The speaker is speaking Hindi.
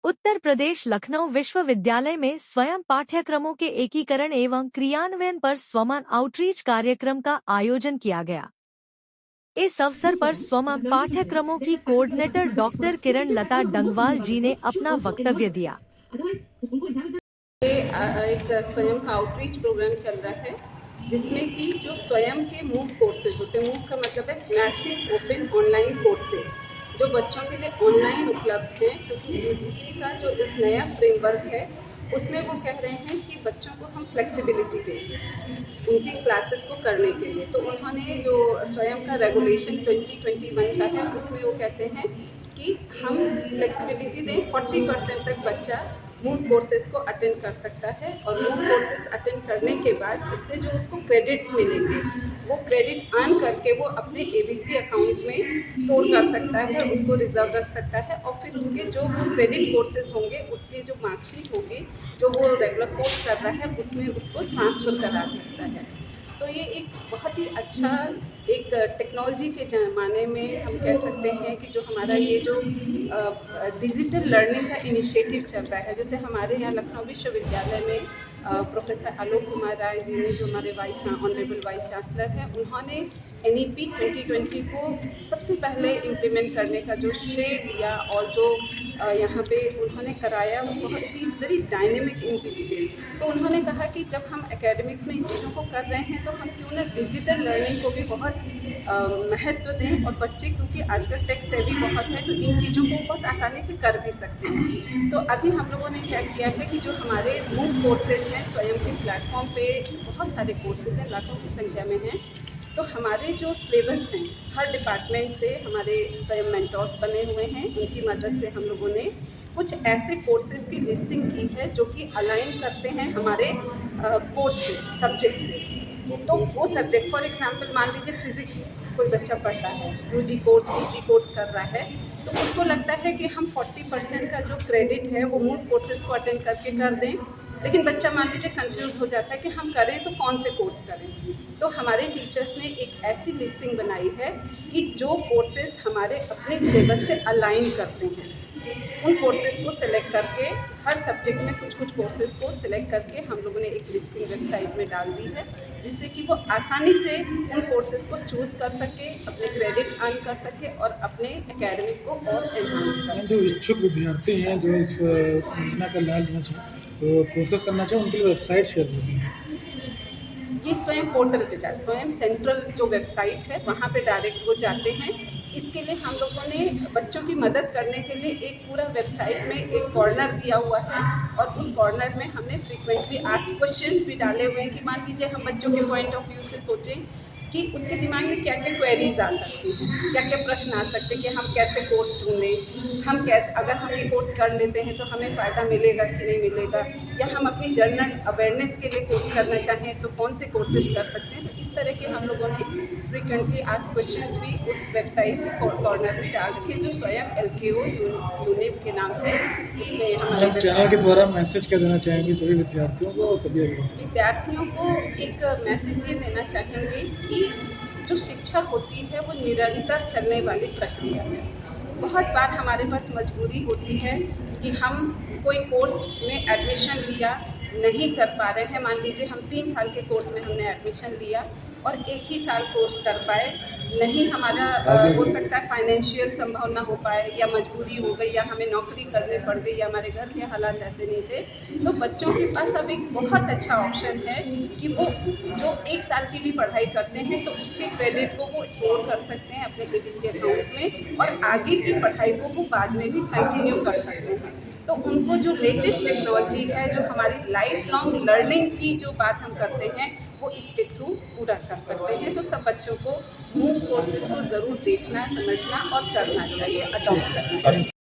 उत्तर प्रदेश लखनऊ विश्वविद्यालय में स्वयं पाठ्यक्रमों के एकीकरण एवं क्रियान्वयन पर स्वमान आउटरीच कार्यक्रम का आयोजन किया गया। इस अवसर पर स्वमान पाठ्यक्रमों की कोऑर्डिनेटर डॉक्टर किरण लता डंगवाल जी ने अपना वक्तव्य दिया। एक स्वयं का आउटरीच प्रोग्राम चल रहा है जिसमें कि जो स्वयं के मूक कोर्सेज होते हैं, मूक का मतलब है मैसिव ओपन ऑनलाइन कोर्सेज, जो बच्चों के लिए ऑनलाइन उपलब्ध हैं, क्योंकि यूजीसी का जो एक नया फ्रेमवर्क है उसमें वो कह रहे हैं कि बच्चों को हम फ्लेक्सिबिलिटी दें उनकी क्लासेस को करने के लिए। तो उन्होंने जो स्वयं का रेगुलेशन 2021 का है उसमें वो कहते हैं कि हम फ्लेक्सिबिलिटी दें, 40% तक बच्चा मूक कोर्सेज को अटेंड कर सकता है और मूक कोर्सेज अटेंड करने के बाद उससे जो उसको क्रेडिट्स मिलेंगे वो क्रेडिट अर्न करके वो अपने एबीसी अकाउंट में स्टोर कर सकता है, उसको रिजर्व रख सकता है और फिर उसके जो वो क्रेडिट कोर्सेज होंगे उसके जो मार्कशीट होगी जो वो रेगुलर कोर्स कर रहा है उसमें उसको ट्रांसफ़र करा सकता है। तो ये एक बहुत ही अच्छा एक टेक्नोलॉजी के ज़माने में हम कह सकते हैं कि जो हमारा ये जो डिजिटल लर्निंग का इनिशिएटिव चल रहा है, जैसे हमारे यहाँ लखनऊ विश्वविद्यालय में प्रोफेसर आलोक कुमार राय जी ने, जो हमारे ऑनरेबल वाइस चांसलर हैं, उन्होंने NEP 2020 को सबसे पहले इम्प्लीमेंट करने का जो श्रेय लिया और जो यहाँ पे उन्होंने कराया वो बहुत ही very dynamic in this field. तो उन्होंने कहा कि जब हम एकेडमिक्स में इन चीज़ों को कर रहे हैं तो हम क्यों ना डिजिटल लर्निंग को भी बहुत महत्व दें, और बच्चे क्योंकि आजकल टेक सेवी बहुत है तो इन चीज़ों को बहुत आसानी से कर भी सकते हैं। तो अभी हम लोगों ने क्या किया है कि जो हमारे मूक कोर्सेज हैं स्वयं के प्लेटफॉर्म पे बहुत सारे कोर्सेज हैं, लाखों की संख्या में हैं। तो हमारे जो सिलेबस हैं हर डिपार्टमेंट से हमारे स्वयं मेंटोर्स बने हुए हैं, उनकी मदद से हम लोगों ने कुछ ऐसे कोर्सेज की लिस्टिंग की है जो कि अलाइन करते हैं हमारे कोर्स से, सब्जेक्ट से। तो वो सब्जेक्ट फॉर एग्जांपल मान लीजिए फिज़िक्स कोई बच्चा पढ़ रहा है, यूजी कोर्स पीजी कोर्स कर रहा है, तो उसको लगता है कि हम 40% का जो क्रेडिट है वो मूक कोर्सेज को अटेंड करके कर दें, लेकिन बच्चा मान लीजिए कंफ्यूज हो जाता है कि हम करें तो कौन से कोर्स करें। तो हमारे टीचर्स ने एक ऐसी लिस्टिंग बनाई है कि जो कोर्सेज हमारे अपने सिलेबस से अलाइन करते हैं उन कोर्सेज को सिलेक्ट करके, हर सब्जेक्ट में कुछ कुछ कोर्सेज को सिलेक्ट करके हम लोगों ने एक लिस्टिंग वेबसाइट में डाल दी है, जिससे कि वो आसानी से उन कोर्सेज को चूज़ कर सके, अपने क्रेडिट अर्न कर सके और अपने एकेडमिक को और एनहांस कर सके। जो इच्छुक विद्यार्थी हैं जो इस योजना का लाभ लेना चाहें तो कोर्सेज करना चाहें, उनके लिए वेबसाइट शेयर करती हैं। ये स्वयं पोर्टल पे जाए, स्वयं सेंट्रल जो वेबसाइट है वहाँ पे डायरेक्ट वो जाते हैं। इसके लिए हम लोगों ने बच्चों की मदद करने के लिए एक पूरा वेबसाइट में एक कॉर्नर दिया हुआ है और उस कॉर्नर में हमने फ्रीक्वेंटली आस्क्ड क्वेश्चंस भी डाले हुए हैं कि मान लीजिए हम बच्चों के पॉइंट ऑफ व्यू से सोचें कि उसके दिमाग में क्या क्या क्वेरीज आ सकती हैं, क्या क्या प्रश्न आ सकते हैं कि हम कैसे कोर्स ढूंढें, हम कैसे, अगर हम ये कोर्स कर लेते हैं तो हमें फ़ायदा मिलेगा कि नहीं मिलेगा, या हम अपनी जनरल अवेयरनेस के लिए कोर्स करना चाहें तो कौन से कोर्सेज कर सकते हैं। तो इस तरह के हम लोगों ने फ्रीक्वेंटली आस्क्ड क्वेश्चंस भी उस वेबसाइट के कॉर्नर में डाल रखे, जो स्वयं LKO यूनिव के नाम से उसमें हमारे चैनल के द्वारा मैसेज क्या देना चाहेंगे सभी विद्यार्थियों को और सभी विद्यार्थियों को एक मैसेज ये देना चाहेंगे कि जो शिक्षा होती है वो निरंतर चलने वाली प्रक्रिया है। बहुत बार हमारे पास मजबूरी होती है कि हम कोई कोर्स में एडमिशन लिया, नहीं कर पा रहे हैं। मान लीजिए हम 3 साल के कोर्स में हमने एडमिशन लिया और एक ही साल कोर्स कर पाए, नहीं हमारा हो सकता है फाइनेंशियल संभव ना हो पाए, या मजबूरी हो गई, या हमें नौकरी करनी पड़ गई, या हमारे घर के हालात ऐसे नहीं थे। तो बच्चों के पास अब एक बहुत अच्छा ऑप्शन है कि वो जो 1 साल की भी पढ़ाई करते हैं तो उसके क्रेडिट को वो स्टोर कर सकते हैं अपने ABC अकाउंट में और आगे की पढ़ाई को वो बाद में भी कंटिन्यू कर सकते हैं। तो उनको जो लेटेस्ट टेक्नोलॉजी है, जो हमारी लाइफ लॉन्ग लर्निंग की जो बात हम करते हैं वो इसके थ्रू पूरा कर सकते हैं। तो सब बच्चों को मूक कोर्सेज को ज़रूर देखना, समझना और करना चाहिए, अडॉप्ट करना चाहिए।